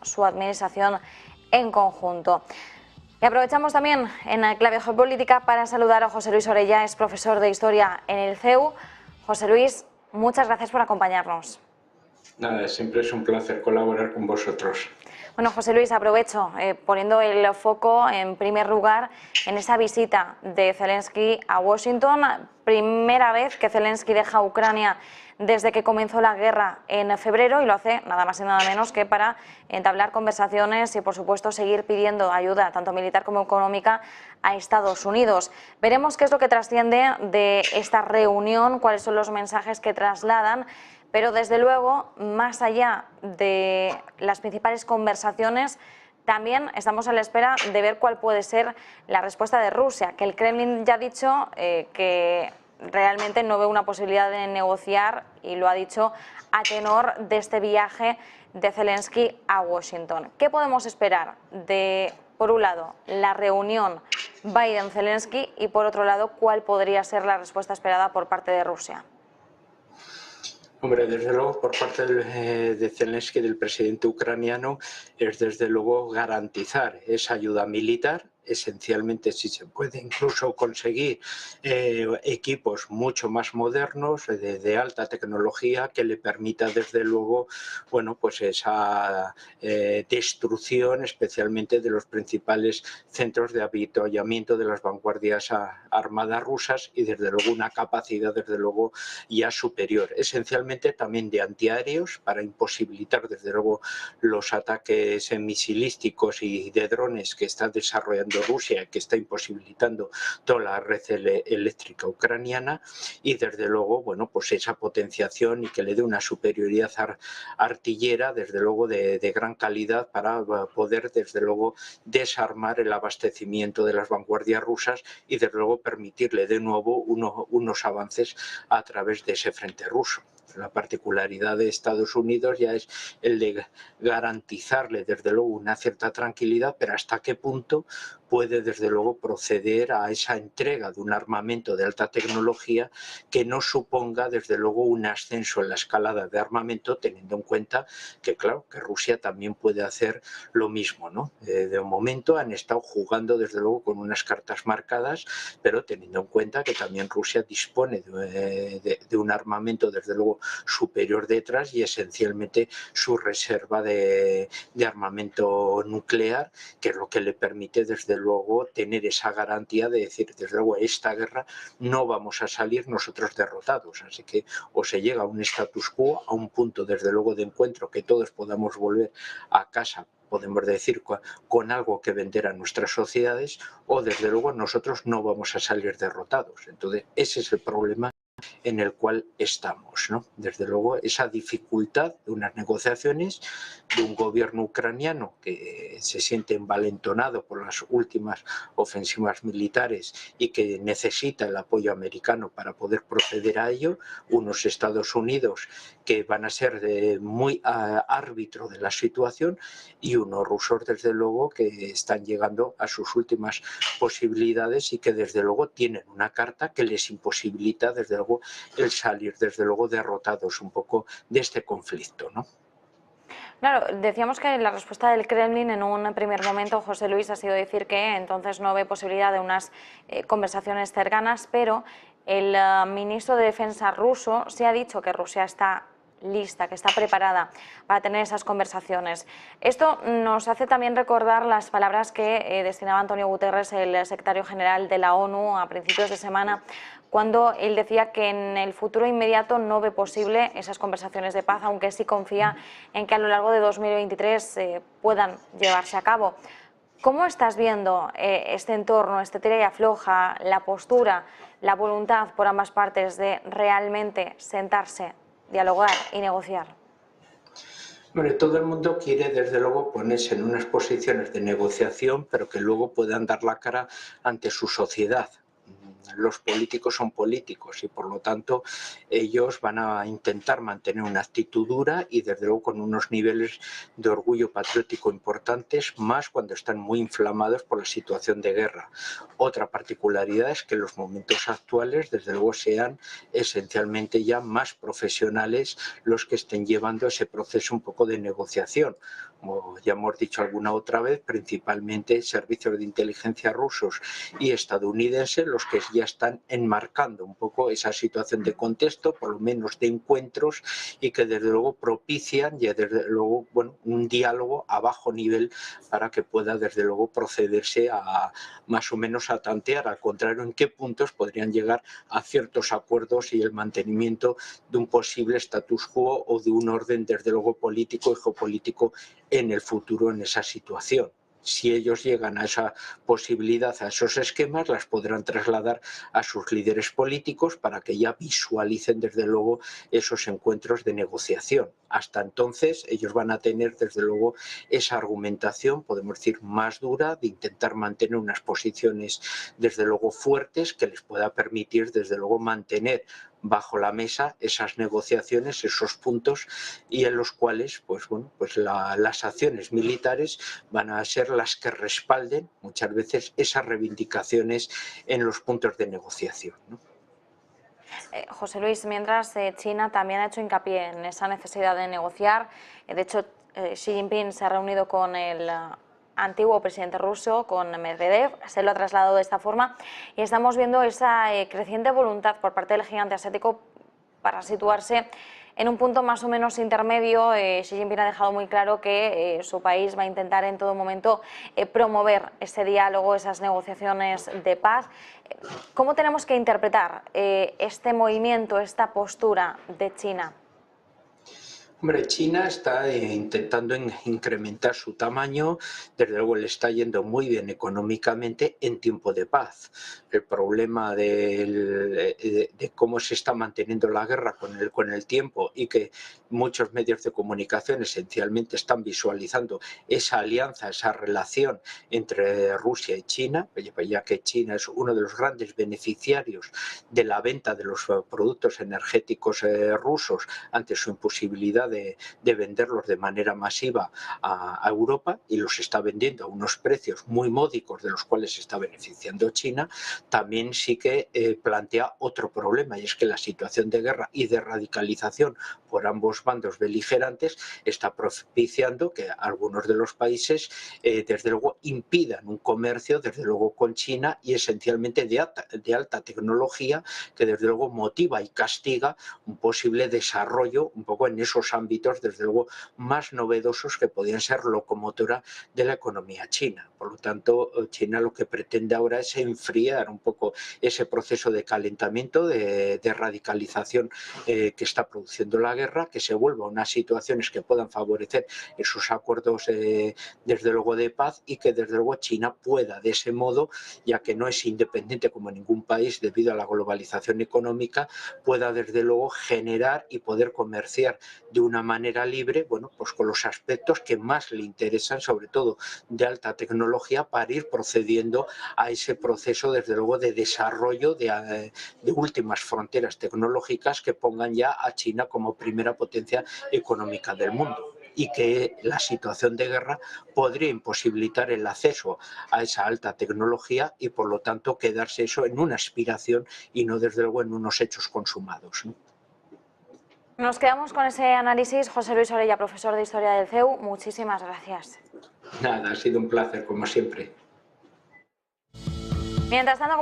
su administración en conjunto. Y aprovechamos también en la clave geopolítica para saludar a José Luis Orella, es profesor de Historia en el CEU. José Luis, muchas gracias por acompañarnos. Nada, siempre es un placer colaborar con vosotros. Bueno, José Luis, aprovecho poniendo el foco en primer lugar en esa visita de Zelensky a Washington. Primera vez que Zelensky deja Ucrania desde que comenzó la guerra en febrero, y lo hace nada más y nada menos que para entablar conversaciones y, por supuesto, seguir pidiendo ayuda tanto militar como económica a Estados Unidos. Veremos qué es lo que trasciende de esta reunión, cuáles son los mensajes que trasladan. Pero desde luego, más allá de las principales conversaciones, también estamos a la espera de ver cuál puede ser la respuesta de Rusia, que el Kremlin ya ha dicho que realmente no ve una posibilidad de negociar, y lo ha dicho a tenor de este viaje de Zelensky a Washington. ¿Qué podemos esperar de, por un lado, la reunión Biden-Zelensky y, por otro lado, cuál podría ser la respuesta esperada por parte de Rusia? Hombre, desde luego, por parte de Zelensky, del presidente ucraniano, es desde luego garantizar esa ayuda militar. Esencialmente, si se puede incluso conseguir equipos mucho más modernos, de alta tecnología, que le permita desde luego, bueno, pues esa destrucción, especialmente de los principales centros de avituallamiento de las vanguardias armadas rusas, y desde luego una capacidad desde luego ya superior. Esencialmente también de antiaéreos, para imposibilitar desde luego los ataques misilísticos y de drones que está desarrollando Rusia, que está imposibilitando toda la red eléctrica ucraniana, y desde luego, bueno, pues esa potenciación y que le dé una superioridad artillera, desde luego de gran calidad, para poder desde luego desarmar el abastecimiento de las vanguardias rusas y desde luego permitirle de nuevo unos avances a través de ese frente ruso. La particularidad de Estados Unidos ya es el de garantizarle desde luego una cierta tranquilidad, pero hasta qué punto puede desde luego proceder a esa entrega de un armamento de alta tecnología que no suponga desde luego un ascenso en la escalada de armamento, teniendo en cuenta que claro, que Rusia también puede hacer lo mismo, ¿no? De momento han estado jugando desde luego con unas cartas marcadas, pero teniendo en cuenta que también Rusia dispone de un armamento desde luego superior detrás, y esencialmente su reserva de armamento nuclear, que es lo que le permite desde luego tener esa garantía de decir, desde luego, esta guerra no vamos a salir nosotros derrotados, así que o se llega a un status quo, a un punto desde luego de encuentro, que todos podamos volver a casa, podemos decir, con algo que vender a nuestras sociedades, o desde luego nosotros no vamos a salir derrotados. Entonces ese es el problema en el cual estamos, ¿no? Desde luego esa dificultad de unas negociaciones, de un gobierno ucraniano que se siente envalentonado por las últimas ofensivas militares y que necesita el apoyo americano para poder proceder a ello, unos Estados Unidos que van a ser muy árbitro de la situación, y unos rusos desde luego que están llegando a sus últimas posibilidades y que desde luego tienen una carta que les imposibilita desde luego el salir desde luego derrotados un poco de este conflicto, ¿no? Claro, decíamos que la respuesta del Kremlin en un primer momento, José Luis, ha sido decir que entonces no ve posibilidad de unas conversaciones cercanas, pero el ministro de Defensa ruso sí ha dicho que Rusia está lista, que está preparada para tener esas conversaciones. Esto nos hace también recordar las palabras que destinaba Antonio Guterres, el secretario general de la ONU, a principios de semana, cuando él decía que en el futuro inmediato no ve posible esas conversaciones de paz, aunque sí confía en que a lo largo de 2023 puedan llevarse a cabo. ¿Cómo estás viendo este entorno, este tira y afloja, la postura, la voluntad por ambas partes de realmente sentarse, dialogar y negociar? Bueno, todo el mundo quiere desde luego ponerse en unas posiciones de negociación, pero que luego puedan dar la cara ante su sociedad. los políticos son políticos y por lo tanto ellos van a intentar mantener una actitud dura y desde luego con unos niveles de orgullo patriótico importantes, más cuando están muy inflamados por la situación de guerra. Otra particularidad es que los momentos actuales desde luego sean esencialmente ya más profesionales los que estén llevando ese proceso un poco de negociación. Como ya hemos dicho alguna otra vez, principalmente servicios de inteligencia rusos y estadounidenses los que ya están enmarcando un poco esa situación de contexto, por lo menos de encuentros, y que desde luego propician ya desde luego un diálogo a bajo nivel para que pueda desde luego procederse a más o menos a tantear, al contrario, en qué puntos podrían llegar a ciertos acuerdos y el mantenimiento de un posible status quo o de un orden desde luego político y geopolítico en el futuro en esa situación. Si ellos llegan a esa posibilidad, a esos esquemas, las podrán trasladar a sus líderes políticos para que ya visualicen desde luego esos encuentros de negociación. Hasta entonces ellos van a tener desde luego esa argumentación, podemos decir, más dura, de intentar mantener unas posiciones desde luego fuertes que les pueda permitir desde luego mantener bajo la mesa esas negociaciones, esos puntos y en los cuales las acciones militares van a ser las que respalden muchas veces esas reivindicaciones en los puntos de negociación, ¿no? José Luis, mientras China también ha hecho hincapié en esa necesidad de negociar, de hecho Xi Jinping se ha reunido con el antiguo presidente ruso, con Medvedev, se lo ha trasladado de esta forma y estamos viendo esa creciente voluntad por parte del gigante asiático para situarse en un punto más o menos intermedio. Xi Jinping ha dejado muy claro que su país va a intentar en todo momento promover ese diálogo, esas negociaciones de paz. ¿Cómo tenemos que interpretar este movimiento, esta postura de China? Hombre, China está intentando incrementar su tamaño, desde luego le está yendo muy bien económicamente en tiempo de paz. El problema de cómo se está manteniendo la guerra con el tiempo y que muchos medios de comunicación esencialmente están visualizando esa alianza, esa relación entre Rusia y China, ya que China es uno de los grandes beneficiarios de la venta de los productos energéticos rusos ante su imposibilidad de venderlos de manera masiva a Europa y los está vendiendo a unos precios muy módicos de los cuales se está beneficiando China, también sí que plantea otro problema, y es que la situación de guerra y de radicalización por ambos bandos beligerantes está propiciando que algunos de los países desde luego impidan un comercio desde luego con China y esencialmente de alta tecnología, que desde luego motiva y castiga un posible desarrollo un poco en esos ámbitos desde luego más novedosos que podían ser locomotora de la economía china. Por lo tanto, China lo que pretende ahora es enfriar un poco ese proceso de calentamiento, de radicalización que está produciendo la guerra, que se vuelva a unas situaciones que puedan favorecer esos acuerdos desde luego de paz y que desde luego China pueda de ese modo, ya que no es independiente como ningún país debido a la globalización económica, pueda desde luego generar y poder comerciar de una manera libre, pues con los aspectos que más le interesan, sobre todo de alta tecnología, para ir procediendo a ese proceso desde luego de desarrollo de últimas fronteras tecnológicas que pongan ya a China como primera potencia económica del mundo, y que la situación de guerra podría imposibilitar el acceso a esa alta tecnología y por lo tanto quedarse eso en una aspiración y no desde luego en unos hechos consumados, ¿no? Nos quedamos con ese análisis. José Luis Orella, profesor de Historia del CEU, muchísimas gracias. Nada, ha sido un placer como siempre. Mientras tanto,